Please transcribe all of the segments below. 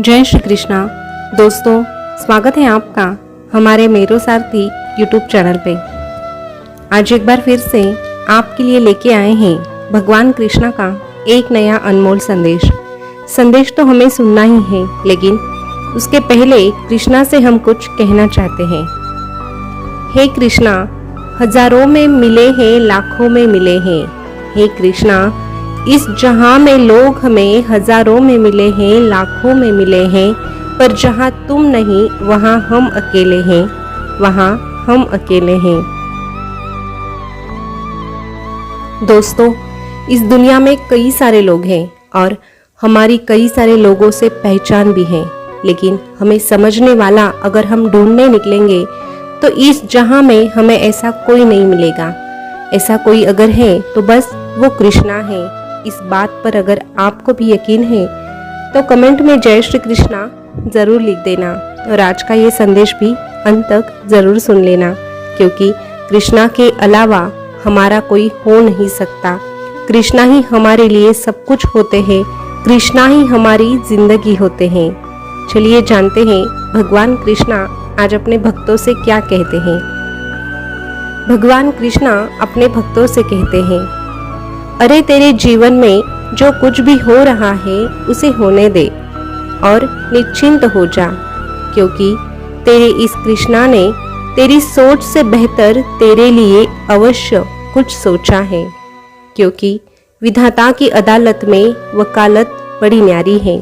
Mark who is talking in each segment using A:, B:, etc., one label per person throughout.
A: जय श्री कृष्णा। दोस्तों, स्वागत है आपका हमारे मेरो सारथी यूट्यूब चैनल पे। आज एक बार फिर से आपके लिए लेके आए हैं भगवान कृष्णा का एक नया अनमोल संदेश। संदेश तो हमें सुनना ही है, लेकिन उसके पहले कृष्णा से हम कुछ कहना चाहते हैं। हे कृष्णा, हजारों में मिले हैं, लाखों में मिले हैं। हे कृष्णा, इस जहां में लोग हमें हजारों में मिले हैं, लाखों में मिले हैं, पर जहां तुम नहीं वहां हम अकेले हैं, वहां हम अकेले हैं। दोस्तों, इस दुनिया में कई सारे लोग हैं और हमारी कई सारे लोगों से पहचान भी है, लेकिन हमें समझने वाला अगर हम ढूंढने निकलेंगे तो इस जहां में हमें ऐसा कोई नहीं मिलेगा। ऐसा कोई अगर है तो बस वो कृष्णा है। इस बात पर अगर आपको भी यकीन है तो कमेंट में जय श्री कृष्णा जरूर लिख देना और आज का ये संदेश भी अंत तक जरूर सुन लेना, क्योंकि कृष्णा के अलावा हमारा कोई हो नहीं सकता। कृष्णा ही हमारे लिए सब कुछ होते हैं, कृष्णा ही हमारी जिंदगी होते हैं। चलिए जानते हैं भगवान कृष्णा आज अपने भक्तों से क्या कहते हैं। भगवान कृष्णा अपने भक्तों से कहते हैं, अरे तेरे जीवन में जो कुछ भी हो रहा है उसे होने दे और निश्चिंत हो जा, क्योंकि तेरे इस कृष्णा ने तेरी सोच से बेहतर तेरे लिए अवश्य कुछ सोचा है। क्योंकि विधाता की अदालत में वकालत बड़ी न्यारी है,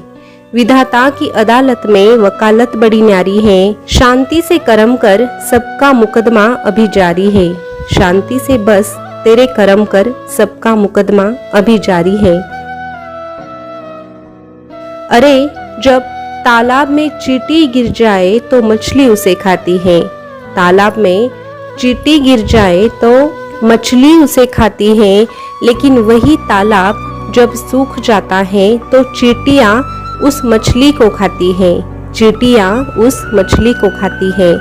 A: विधाता की अदालत में वकालत बड़ी न्यारी है। शांति से कर्म कर, सबका मुकदमा अभी जारी है। शांति से बस तेरे कर्म कर, सबका मुकदमा अभी जारी है। अरे जब तालाब में चींटी गिर जाए तो मछली उसे खाती है। तालाब में चींटी गिर जाए तो मछली उसे खाती है, लेकिन वही तालाब जब सूख जाता है तो चींटियां उस मछली को खाती है। चींटियां उस मछली को खाती है।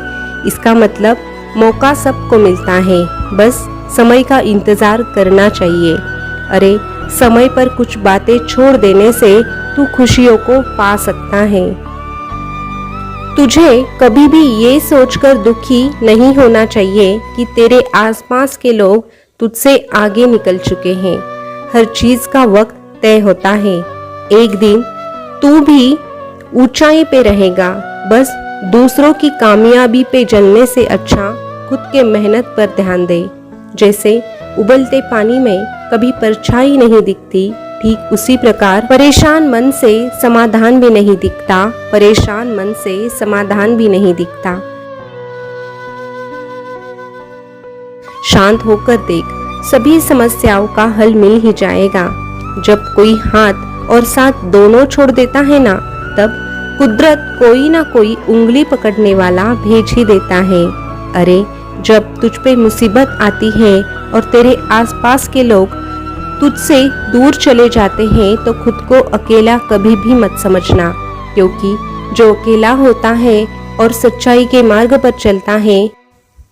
A: इसका मतलब मौका सबको मिलता है, बस समय का इंतजार करना चाहिए। अरे समय पर कुछ बातें छोड़ देने से तू खुशियों को पा सकता है। तुझे कभी भी ये सोचकर दुखी नहीं होना चाहिए कि तेरे आसपास के लोग तुझसे आगे निकल चुके हैं। हर चीज का वक्त तय होता है। एक दिन तू भी ऊंचाई पे रहेगा। बस दूसरों की कामयाबी पे जलने से अच्छा खुद के मेहनत पर ध्यान दे। जैसे उबलते पानी में कभी परछाई नहीं दिखती, ठीक उसी प्रकार परेशान मन से समाधान भी नहीं दिखता। परेशान मन से समाधान भी नहीं दिखता। शांत होकर देख, सभी समस्याओं का हल मिल ही जाएगा। जब कोई हाथ और साथ दोनों छोड़ देता है ना, तब कुदरत कोई ना कोई उंगली पकड़ने वाला भेज ही देता है। अरे जब तुझ पे मुसीबत आती है और तेरे आसपास के लोग तुझसे दूर चले जाते हैं तो खुद को अकेला कभी भी मत समझना, क्योंकि जो अकेला होता है और सच्चाई के मार्ग पर चलता है,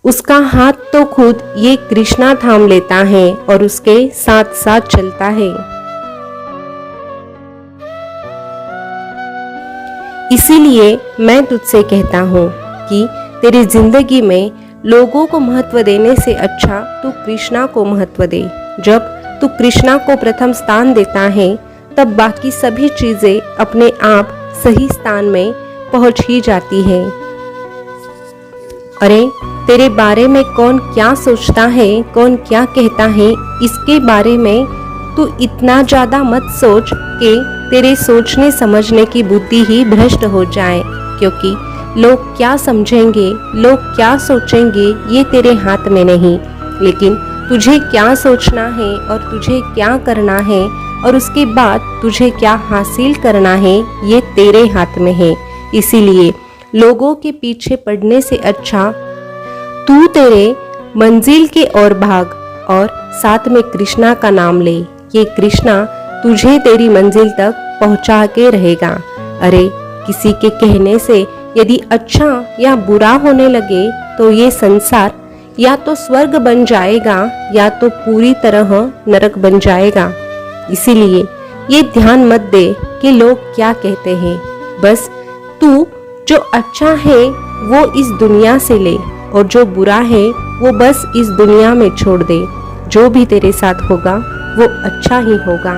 A: उसका हाथ तो खुद ये कृष्णा थाम लेता है और उसके साथ साथ चलता है। इसीलिए मैं तुझसे कहता हूँ कि तेरी जिंदगी में लोगों को महत्व देने से अच्छा तू कृष्णा को महत्व दे। जब तू कृष्णा को प्रथम स्थान देता है, तब बाकी सभी चीजें अपने आप सही स्थान में पहुंच ही जाती है। अरे तेरे बारे में कौन क्या सोचता है, कौन क्या कहता है, इसके बारे में तू इतना ज्यादा मत सोच कि तेरे सोचने समझने की बुद्धि ही भ्रष्ट हो जाए। क्योंकि लोग क्या समझेंगे, लोग क्या सोचेंगे, ये तेरे हाथ में नहीं, लेकिन तुझे क्या सोचना है और तुझे क्या करना है और उसके बाद तुझे क्या हासिल करना है, ये तेरे हाथ में है। इसीलिए लोगों के पीछे पड़ने से अच्छा तू तेरे मंजिल के ओर भाग और साथ में कृष्णा का नाम ले। ये कृष्णा तुझे तेरी मंजिल तक पहुंचा के रहेगा। अरे किसी के कहने से यदि अच्छा या बुरा होने लगे तो ये संसार या तो स्वर्ग बन जाएगा या तो पूरी तरह नरक बन जाएगा। इसीलिए ये ध्यान मत दे कि लोग क्या कहते हैं, बस तू जो अच्छा है वो इस दुनिया से ले और जो बुरा है वो बस इस दुनिया में छोड़ दे। जो भी तेरे साथ होगा वो अच्छा ही होगा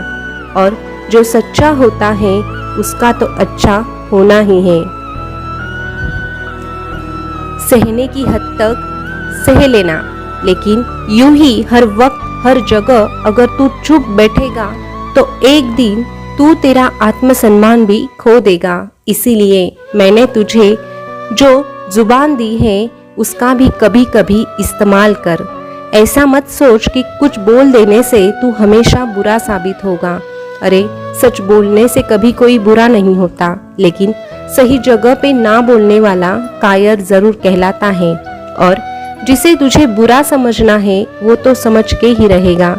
A: और जो सच्चा होता है उसका तो अच्छा होना ही है। सहने की हद तक सह लेना, लेकिन यूं ही हर वक्त हर जगह अगर तू चुप बैठेगा तो एक दिन तू तेरा आत्मसम्मान भी खो देगा। इसीलिए मैंने तुझे जो जुबान दी है उसका भी कभी कभी इस्तेमाल कर। ऐसा मत सोच कि कुछ बोल देने से तू हमेशा बुरा साबित होगा। अरे सच बोलने से कभी कोई बुरा नहीं होता, लेकिन सही जगह पे ना बोलने वाला कायर जरूर कहलाता है। और जिसे तुझे बुरा समझना है वो तो समझ के ही रहेगा।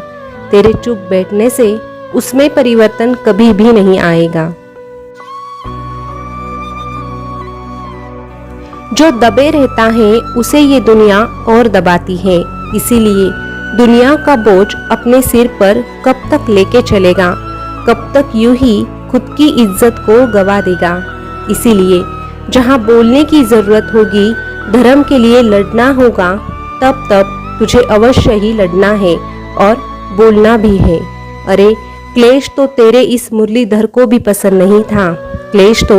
A: तेरे चुप बैठने से उसमें परिवर्तन कभी भी नहीं आएगा। जो दबे रहता है उसे ये दुनिया और दबाती है। इसीलिए दुनिया का बोझ अपने सिर पर कब तक लेके चलेगा, कब तक यूं ही खुद की इज्जत को गवा देगा। इसीलिए जहां बोलने की जरूरत होगी, धर्म के लिए लड़ना होगा, तब तब तुझे अवश्य ही लड़ना है और बोलना भी है। अरे क्लेश तो तेरे इस मुरलीधर को भी पसंद नहीं था, क्लेश तो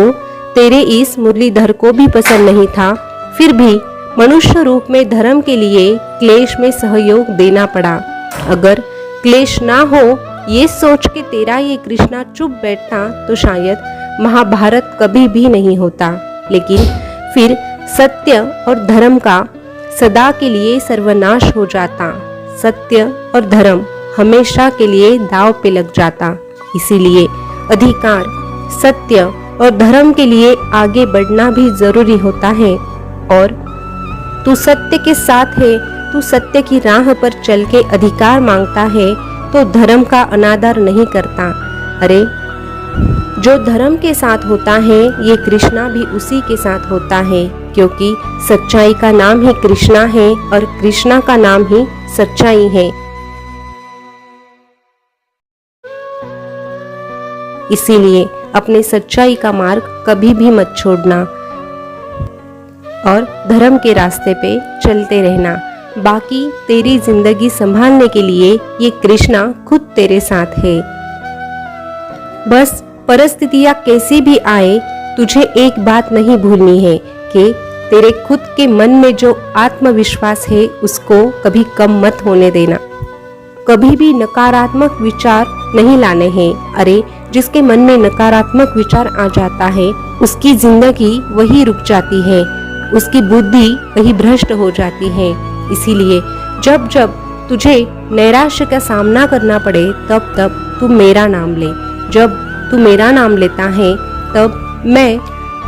A: तेरे इस मुरलीधर को भी पसंद नहीं था, फिर भी मनुष्य रूप में धर्म के लिए क्लेश में सहयोग देना पड़ा। अगर क्लेश ना हो ये सोच के तेरा ये कृष्णा चुप बैठता तो शायद महाभारत कभी भी नहीं होता। लेकिन फिर सत्य और धर्म का सदा के लिए सर्वनाश हो जाता। सत्य और धर्म हमेशा के लिए दांव पे लग जाता। इसीलिए अधिकार, सत्य और धर्म के लिए आगे बढ़ना भी जरूरी होता है। और तू सत्य के साथ है, तू सत्य की राह पर चल के अधिकार मांगता है तो धर्म का अनादर नहीं करता। अरे जो धर्म के साथ होता है ये कृष्णा भी उसी के साथ होता है, क्योंकि सच्चाई का नाम ही कृष्णा है और कृष्णा का नाम ही सच्चाई है। इसीलिए अपने सच्चाई का मार्ग कभी भी मत छोड़ना और धर्म के रास्ते पे चलते रहना। बाकी तेरी जिंदगी संभालने के लिए ये कृष्णा खुद तेरे साथ है। बस परिस्थितियां कैसी भी आए, तुझे एक बात नहीं भूलनी है कि तेरे खुद के मन में जो आत्मविश्वास है उसको कभी कम मत होने देना। कभी भी नकारात्मक विचार नहीं लाने हैं। अरे जिसके मन में नकारात्मक विचार आ जाता है उसकी जिंदगी वही रुक जाती है, उसकी बुद्धि वही भ्रष्ट हो जाती है। इसीलिए जब जब तुझे नैराश्य का सामना करना पड़े तब तब तू मेरा नाम ले। जब तू मेरा नाम लेता है तब मैं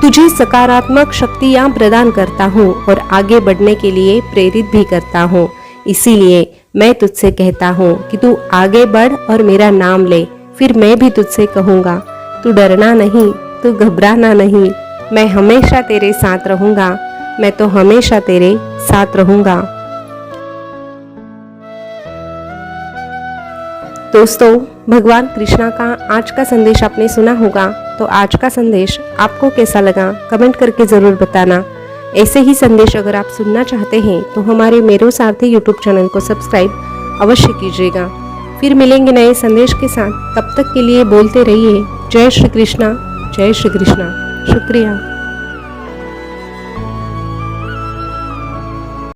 A: तुझे सकारात्मक शक्तियाँ प्रदान करता हूँ और आगे बढ़ने के लिए प्रेरित भी करता हूँ। इसीलिए मैं तुझसे कहता हूँ कि तू आगे बढ़ और मेरा नाम ले। फिर मैं भी तुझसे कहूँगा तू डरना नहीं, तू घबराना नहीं, मैं हमेशा तेरे साथ रहूँगा, मैं तो हमेशा तेरे साथ रहूँगा। दोस्तों, भगवान कृष्णा का आज का संदेश आपने सुना होगा, तो आज का संदेश आपको कैसा लगा कमेंट करके ज़रूर बताना। ऐसे ही संदेश अगर आप सुनना चाहते हैं तो हमारे मेरो सारथी यूट्यूब चैनल को सब्सक्राइब अवश्य कीजिएगा। फिर मिलेंगे नए संदेश के साथ, तब तक के लिए बोलते रहिए जय श्री कृष्णा, जय श्री कृष्णा। शुक्रिया।